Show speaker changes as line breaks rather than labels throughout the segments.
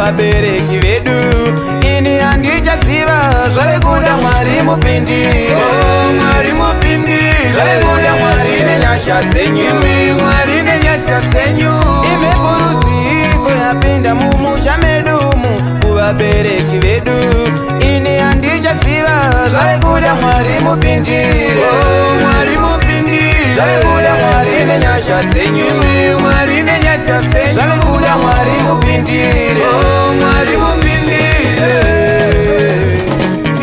kuvabereki vedu. Ini handichaziva zvave kuda Mwari mupindire.
Mwari mupindire.
Zvave kuda Mwari nenyasha dzenyu.
Mwari nenyasha dzenyu.
Imepurutiko yapinda mumusha medumu kuvabereki vedu. Ini handichaziva zvave kuda Mwari mupindire.
Mwari mupindire.
Zvave kuda Mwari nenyasha dzenyu.
Mwari nenyasha dzenyu.
Zvave kuda Mwari mupindire.
Mwari mupindire.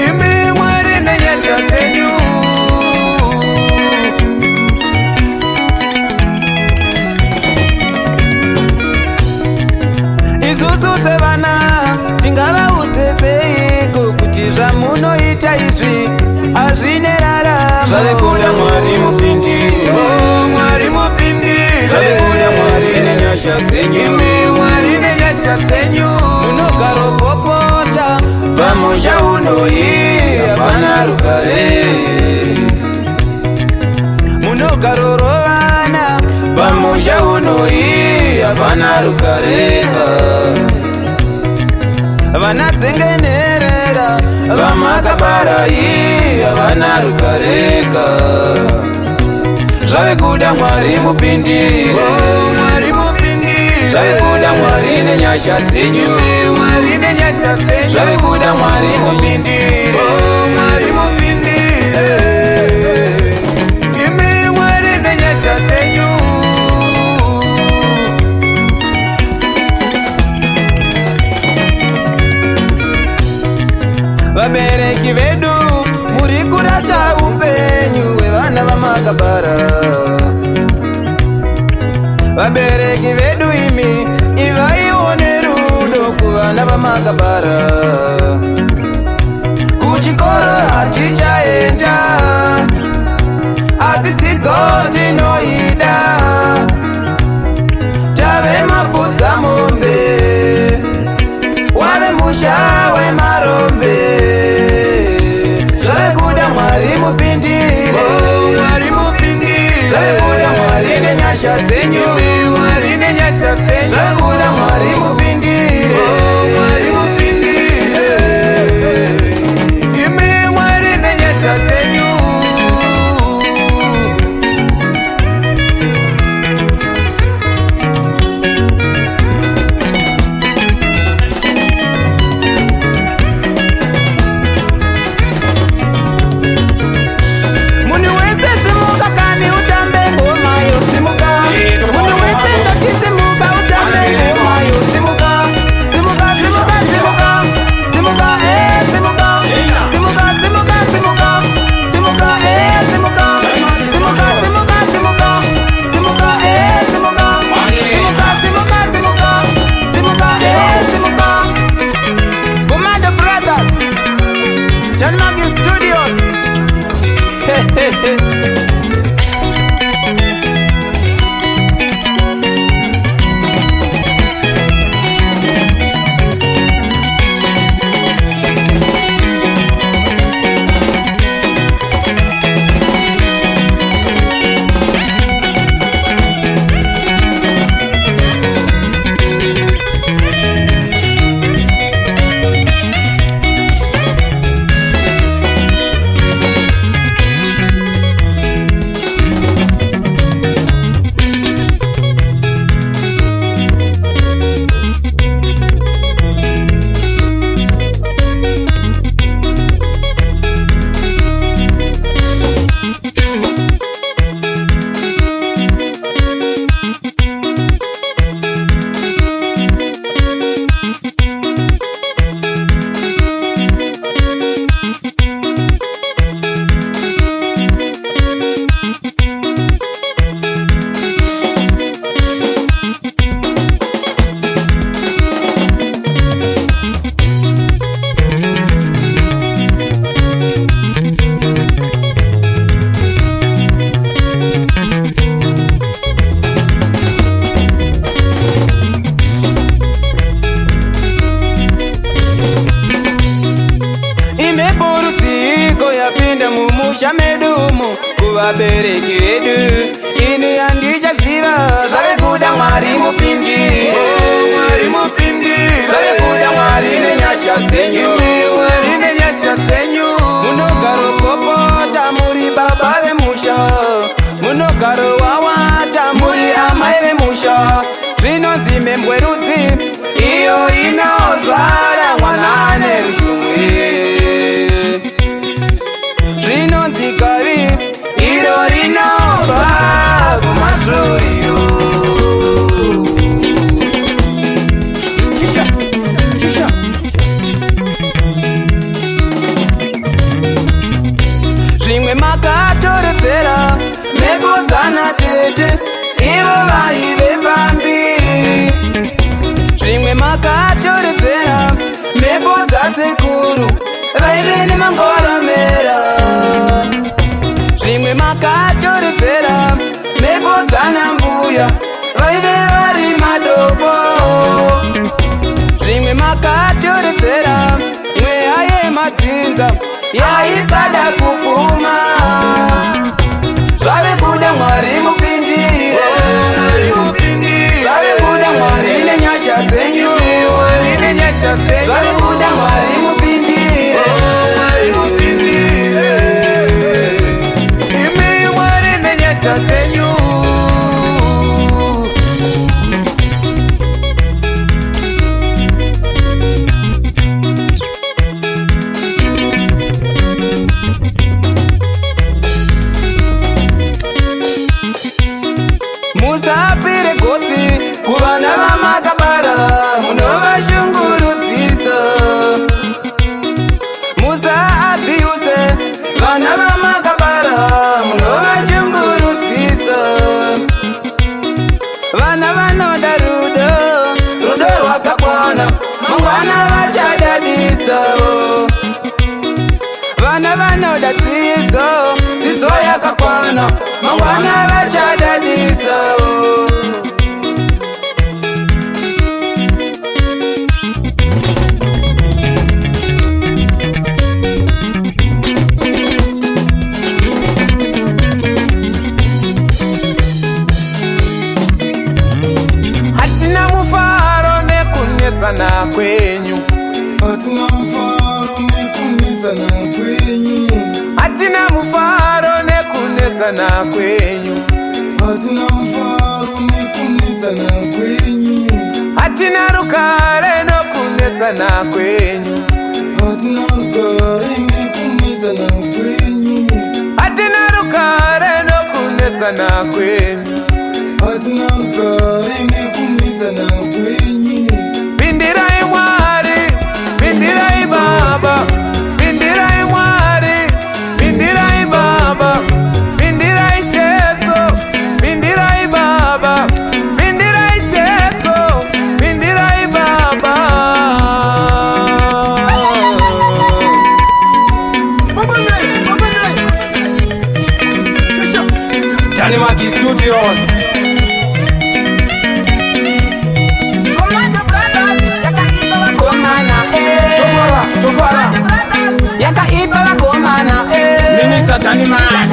Imi Mwari nenyasha dzenyu.
Isusu sevana tingavaudze seiko kuti zvamunoita izvi hazvine raramo. Zvave kuda Mwari mupindire.
Mwari mupindire.
Zvave kuda Mwari nenyasha dzenyu.
Mwari nenyasha dzenyu.
Munogaropopota pamusha unoyi hapana rugare. Munogarorovana pamusha unoyi hapana rugareka. Vanadzengenerera vamakabarayi havana rugareka. Zvave kuda Mwari mupindire.
Mwari mupindire.
Zvave kuda Mwari nenyasha dzenyu.
Mwari nenyasha dzenyu.
Zvave kuda Mwari mupindire.
Mwari mupindire. Imi Mwari nenyasha dzenyu.
Vabereki vedu muri kurasha upenyu hwevana vamakabara. Vabereki vedu imi ivaiwo nerudo kuvana vamakabara. Kuchikoro hatichaenda asi dzidzo tinoida. Tave mapudza mombe wave musha wemarombe. Zvave kuda Mwari mupindire.
Mwari mupindire.
Zvave kuda Mwari nenyasha dzenyu.
Mwari nenyasha dzenyu.
Zvave kuda Mwari mupindire.
Mwari mupindire. Imi Mwari nenyasha dzenyu.
Munhu wese simuka kani utambe ngoma yosimuka. Munhu wese ndochisimuka utambe ngoma yosimuka. Simuka, simuka, simuka. Simuka, simuka. Simuka, simuka, simuka. Simuka, simuka. Simuka, simuka, simuka. Simuka, simuka. Simuka, simuka, simuka. Simuka, simuka. Commando Brothers, John Maggie Studios. mumusha medumu kuvabereki vedu. Ini handichaziva zvave kuda Mwari mupindire,
Mwari mupindire,
zvave kuda kuuya vaive vari madofo. Zvimwe makatoretsera mweya yemadzinza yaisada kupfuma. Zvave kuda Mwari mupindire, zvave kuda Mwari nenyasha dzenyu, zvave kuda Mwari mupindire.
Imi Mwari nenyasha dzenyu.
Musapire gotsi kuvana vamakabara munovashungurudzisa. Musaabhiuse vana vamakabara munovashungurudzisa. Vana vanoda rudo, rudo rwakakwana, mangwana vachadadisawo. Vana vanoda dzidzo, dzidzo yakakwana, mangwana vachadadisawo.
Hatina mufaro nekunetsana kwenyu,
hatina mufaro nekunetsana kwenyu,
hatina mufaro nekunetsana kwenyu,
hatina mufaro nekunetsana kwenyu,
hatina rukare nokunetsana kwenyu,
hatina rugare nekunetsana kwenyu,
hatina rukare nokunetsana kwenyu.
hatina rugare nekunetsana kwenyu.
Pindirai Mwari, pindirai Baba, pindirai Mwari, pindirai Baba, pindirai Yesu, pindirai Baba, pindirai Yesu, pindirai Baba.
Tanimark Studios. Tofara yakaipa vakomana Minister Tanimark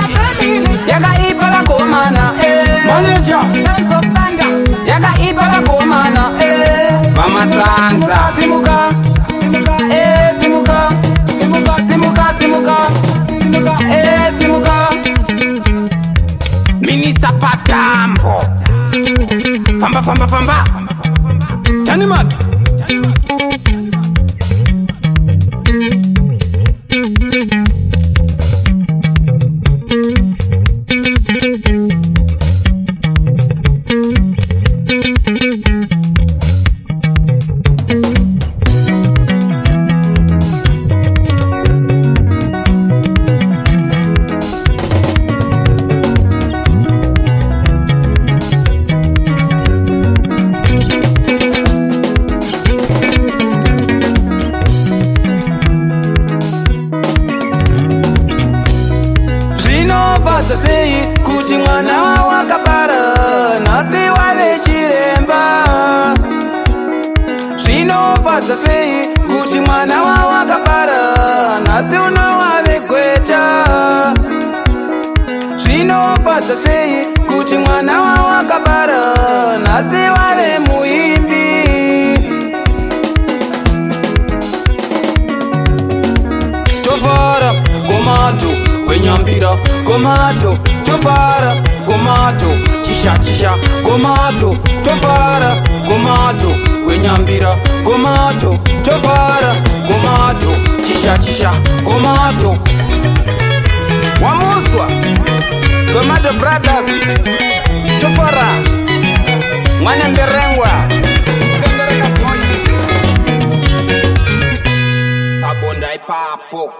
yakaipa vakomana Manager yakaipa vakomana vamatsanza. Simuka simuka simuka simuka simuka simuka simuka simuka. Minister Patambo famba famba famba. Tanimark sei kuti mwana wakabara nhasi wave chiremba. Zvinofadza sei kuti mwana wakabara nhasi unowave gweta. Zvinofadza sei kuti mwana wakabara nhasi wave muimbi. Tofara gomato wenyambira gomato, tofara gomato chisha chisha gomato, tofara gomato wenyambira gomato, tofara gomato chisha chisha gomato. Wamuswa Gomato Brothers, tofara mwana mberengwa Sengereka boys Kabonda ipapo.